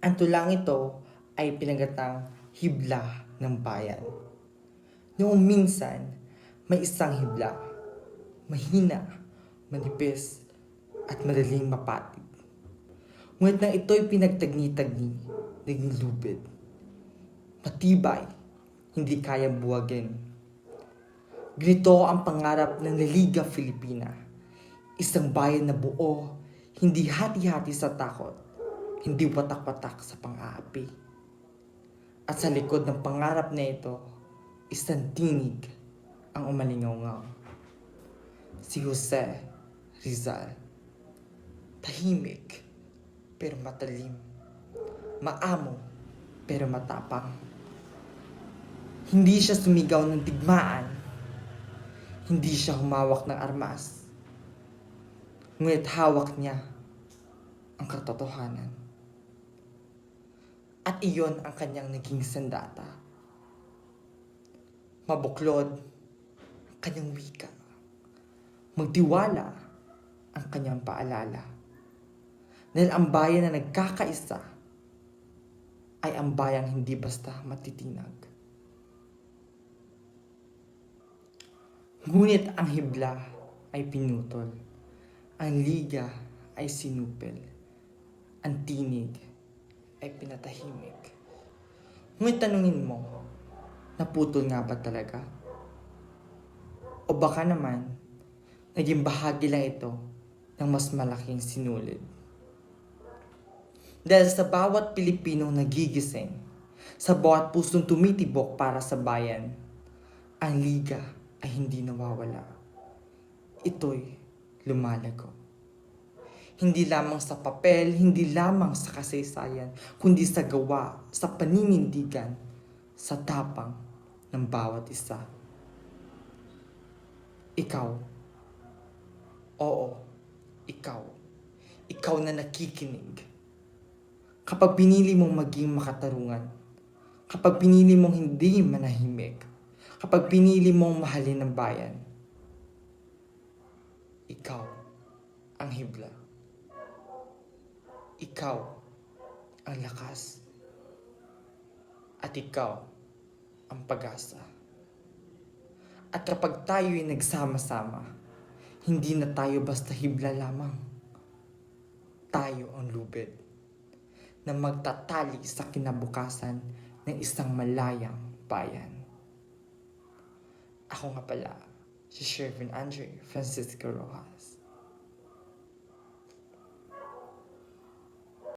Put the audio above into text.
Ang tulang ito ay pinagatang hibla ng bayan. Noong minsan, may isang hibla, mahina, manipis, at madaling mapatid. Ngunit nang ito'y pinagtagni-tagni, naging lubid. Matibay, hindi kayang buwagin. Ganito ang pangarap ng La Liga Filipina. Isang bayan na buo, hindi hati-hati sa takot, hindi watak-watak sa pang-aapi. At sa likod ng pangarap na ito, isang tinig ang umalingaw-ngaw. Si Jose Rizal. Tahimik, pero matalim. Maamo, pero matapang. Hindi siya sumigaw ng digmaan. Hindi siya humawak ng armas. Ngunit hawak niya ang katotohanan. At iyon ang kanyang naging sandata. Mabuklod ang kanyang wika. Magtiwala ang kanyang paalala. Dahil ang bayan na nagkakaisa ay ang bayang hindi basta matitinag. Ngunit ang hibla ay pinutol. Ang liga ay sinupil. Ang tinig ay pinatahimik. Ngunit tanungin mo, naputol nga ba talaga? O baka naman, naging bahagi lang ito ng mas malaking sinulid. Dahil sa bawat Pilipinong nagigising, sa bawat pusong tumitibok para sa bayan, ang liga ay hindi nawawala. Ito'y lumalago. Hindi lamang sa papel, hindi lamang sa kasaysayan, kundi sa gawa, sa paninindigan, sa tapang ng bawat isa. Ikaw. Oo, ikaw. Ikaw na nakikinig. Kapag pinili mong maging makatarungan, kapag pinili mong hindi manahimik, kapag pinili mong mahalin ang bayan, ikaw ang hibla. Ikaw ang lakas. At ikaw ang pag-asa. At kapag tayo'y nagsama-sama, hindi na tayo basta hibla lamang. Tayo ang lubid na magtatali sa kinabukasan ng isang malayang bayan. Ako nga pala, si Shervin Andre Francisco Rojas.